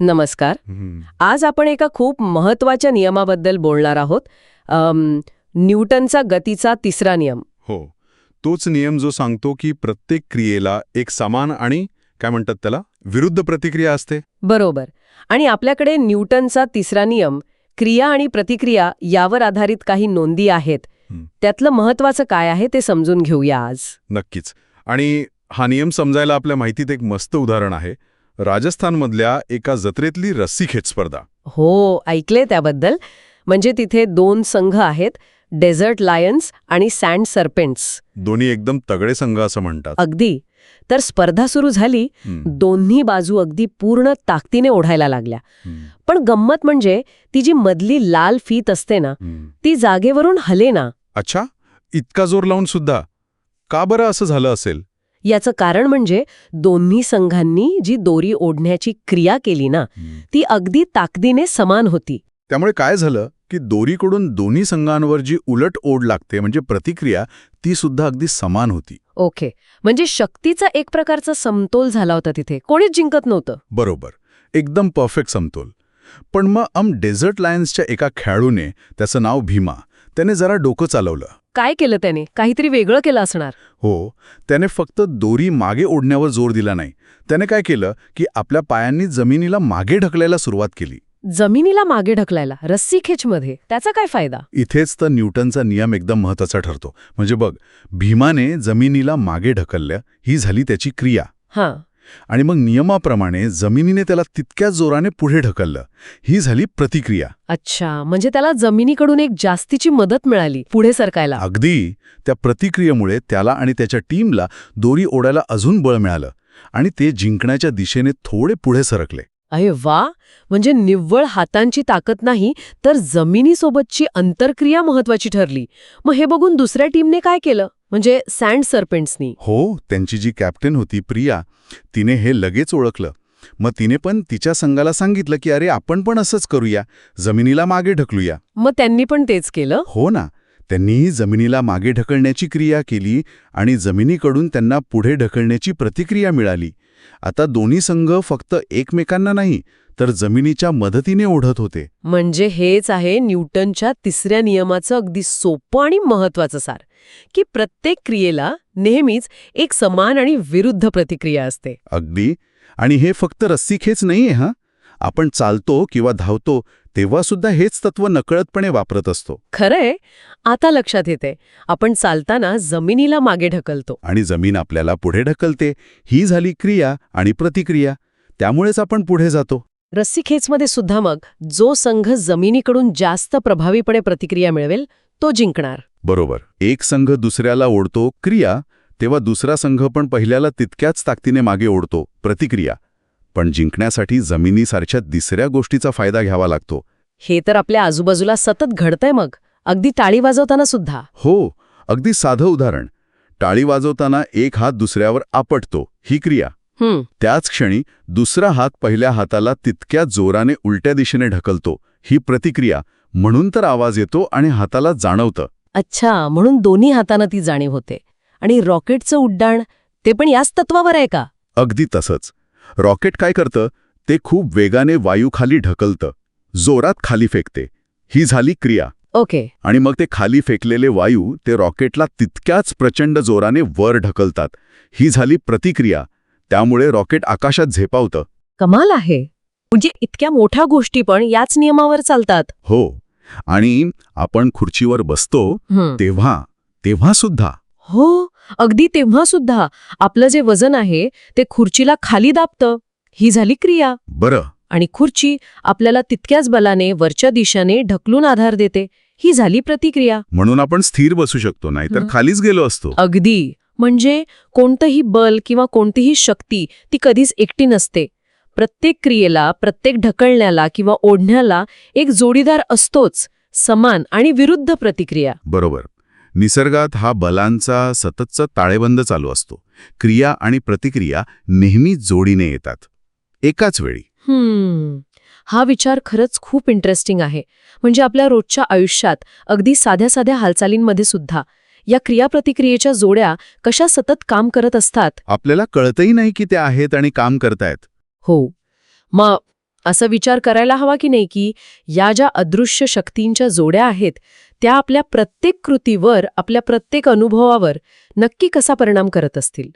नमस्कार. आज आपण एका खूप महत्वाच्या नियमाबद्दल बोलणार आहोत. न्यूटनचा गतीचा तिसरा नियम. हो, तोच नियम जो सांगतो की प्रत्येक क्रियेला एक समान आणि काय म्हणतात त्याला विरुद्ध प्रतिक्रिया असते. बरोबर. आणि आपल्याकडे न्यूटनचा तिसरा नियम, क्रिया आणि प्रतिक्रिया यावर आधारित काही नोंदी आहेत. त्यातलं महत्वाचं काय आहे ते समजून घेऊया आज. नक्कीच. आणि हा नियम समजायला आपल्या माहितीत एक मस्त उदाहरण आहे. राजस्थानमधल्या एका जत्रेतली रस्सीखेच स्पर्धा. हो, ऐकले त्याबद्दल. म्हणजे तिथे 2 संघ आहेत, डेझर्ट लायन्स आणि सँड सर्पेंट्स. दोन्ही एकदम तगडे संघ असं म्हणतात. अगदी. तर स्पर्धा सुरू झाली. दोन्ही बाजू अगदी पूर्ण ताकदीने ओढायला लागल्या. पण गंमत म्हणजे ती जी मधली लाल फीत असते ना, ती जागेवरून हलेना. अच्छा, इतका जोर लावून सुद्धा का बरं असं झालं असेल? याचं कारण म्हणजे दोन्ही संघांनी जी दोरी ओढण्याची क्रिया केली ना, ती अगदी ताकदीने समान होती. त्यामुळे काय झालं की दोरीकडून दोन्ही संघांवर जी उलट ओढ लागते म्हणजे प्रतिक्रिया, ती सुद्धा अगदी समान होती. ओके. म्हणजे शक्तीचा एक प्रकारचा समतोल झाला होता तिथे. कोणीच जिंकत नव्हतं. बरोबर, एकदम परफेक्ट समतोल. पण मग डेझर्ट लायन्सच्या एका खेळाडूने, त्याचं नाव भीमा, त्याने जरा डोकं चालवलं. काय केलं त्याने? काहीतरी वेगळं केलं असणार. हो, त्याने फक्त दोरी मागे ओढण्यावर जोर दिला नाही. त्याने काय केलं की आपल्या पायांनी जमिनीला मागे ढकलायला सुरुवात केली. जमिनीला मागे ढकलायला रस्सीखेचमध्ये त्याचा काय फायदा? इथेच तर न्यूटनचा नियम एकदम महत्त्वाचा ठरतो. म्हणजे बघ, भीमाने जमिनीला मागे ढकललं, ही झाली त्याची क्रिया. हां. आणि मग नियमाप्रमाणे जमिनीने त्याला तितक्याच जोराने पुढे ढकललं, ही झाली प्रतिक्रिया. अच्छा, म्हणजे त्याला जमिनीकडून एक जास्तीची मदत मिळाली पुढे सरकायला. अगदी. त्या प्रतिक्रियेमुळे त्याला आणि त्याच्या टीमला दोरी ओढायला अजून बळ मिळालं आणि ते जिंकण्याच्या दिशेने थोडे पुढे सरकले. अरे वा. म्हणजे निव्वळ हातांची ताकद नाही, तर जमिनीसोबतची अंतरक्रिया महत्वाची ठरली. मग हे बघून दुसऱ्या टीमने काय केलं? म्हणजे सँड सर्पेंट्सनी. हो, त्यांची जी कॅप्टन होती प्रिया, तिने हे लगेच ओळखलं. मग तिने पण तिच्या संघाला सांगितलं की अरे, आपण पण असंच करूया, जमिनीला मागे ढकलूया. मग त्यांनी पण तेच केलं. हो ना, त्यांनीही जमिनीला मागे ढकलण्याची क्रिया केली आणि जमिनीकडून त्यांना पुढे ढकलण्याची प्रतिक्रिया मिळाली. आता दोन्ही संघ फक्त एकमेकांना नाही, तर जमिनीच्या मदतीने ओढत होते. म्हणजे हेच आहे न्यूटनच्या तिसऱ्या नियमाचं अगदी सोपं आणि महत्वाचं सार, की प्रत्येक क्रियेला नेहमीच एक समान आणि विरुद्ध प्रतिक्रिया असते. अगदी. आणि हे फक्त रस्सीखेच नाहीये. आपण चालतो किंवा धावतो तेव्हा सुद्धा हेच तत्व नकळतपणे वापरत असतो. खरंय. आता लक्षात येते, आपण चालताना जमिनीला मागे ढकलतो आणि जमीन आपल्याला पुढे ढकलते. ही झाली क्रिया आणि प्रतिक्रिया. त्यामुळेच आपण पुढे जातो. रस्सीखेचमध्ये सुद्धा मग जो संघ जमिनीकडून जास्त प्रभावीपणे प्रतिक्रिया मिळवेल तो जिंकणार. बरोबर. एक संघ दुसऱ्याला ओढतो क्रिया, तेव्हा दुसरा संघ पण पहिल्याला तितक्याच ताकदीने मागे ओढतो प्रतिक्रिया. पण जिंकण्यासाठी जमिनीसारख्या दुसऱ्या गोष्टीचा फायदा घ्यावा लागतो. हे तर आपल्या आजूबाजूला सतत घडतंय. मग अगदी टाळी वाजवताना सुद्धा. हो, अगदी साधं उदाहरण. टाळी वाजवताना एक हात दुसऱ्यावर आपटतो, ही क्रिया. त्याच क्षणी दुसरा हात पहिल्या हाताला तितक्या जोराने उलट्या दिशेने ढकलतो, ही प्रतिक्रिया. म्हणून तर आवाज येतो आणि हाताला जाणवतं. अच्छा, म्हणून दोन्ही हातांना ती जाणीव होते. आणि रॉकेटचं उड्डाण ते पण याच तत्वावर आहे का? अगदी तसंच. रॉकेट काय करतं, ते खूप वेगाने वायू खाली ढकलतं, जोरात खाली फेकते. ही झाली क्रिया. ओके. आणि मग ते खाली फेकलेले वायू ते रॉकेटला तितक्याच प्रचंड जोराने वर ढकलतात. ही झाली प्रतिक्रिया. त्यामुळे रॉकेट आकाशात झेपावतं. कमाल आहे. म्हणजे इतक्या मोठ्या गोष्टी पण याच नियमावर चालतात. हो. आणि आपण खुर्चीवर बसतो तेव्हा सुद्धा. हो, अगदी तेव्हा सुद्धा आपलं जे वजन आहे ते खुर्चीला खाली दाबतं. ही झाली क्रिया. बरं. आणि खुर्ची आपल्याला तितक्याच बलाने वरच्या दिशेने ढकलून आधार देते. ही झाली प्रतिक्रिया. म्हणून आपण स्थिर बसू शकतो, नाहीतर खालीच गेलो असतो. अगदी. म्हणजे कोणतंही बल किंवा कोणतीही शक्ती ती कधीच एकटी नसते. प्रत्येक क्रियेला, प्रत्येक ढकलण्याला किंवा ओढण्याला एक जोडीदार असतोच, समान आणि विरुद्ध प्रतिक्रिया. बरोबर. निसर्गात हा बलांचा सततचा ताळेबंद चालू असतो. क्रिया आणि प्रतिक्रिया नेहमी जोडीने येतात, एकाच वेळी. हा विचार खरंच खूप इंटरेस्टिंग आहे. म्हणजे आपल्या रोजच्या आयुष्यात अगदी साध्या साध्या हालचालींमध्ये सुद्धा या क्रियाप्रतिक्रियेच्या जोड्या कशा सतत काम करत असतात. आपल्याला कळतही नाही की त्या आहेत आणि काम करतायत. हो. मग असं विचार करायला हवा की नाही की या ज्या अदृश्य शक्तींच्या जोड्या आहेत त्या आपल्या प्रत्येक कृतीवर, आपल्या प्रत्येक अनुभवावर नक्की कसा परिणाम करत असतील.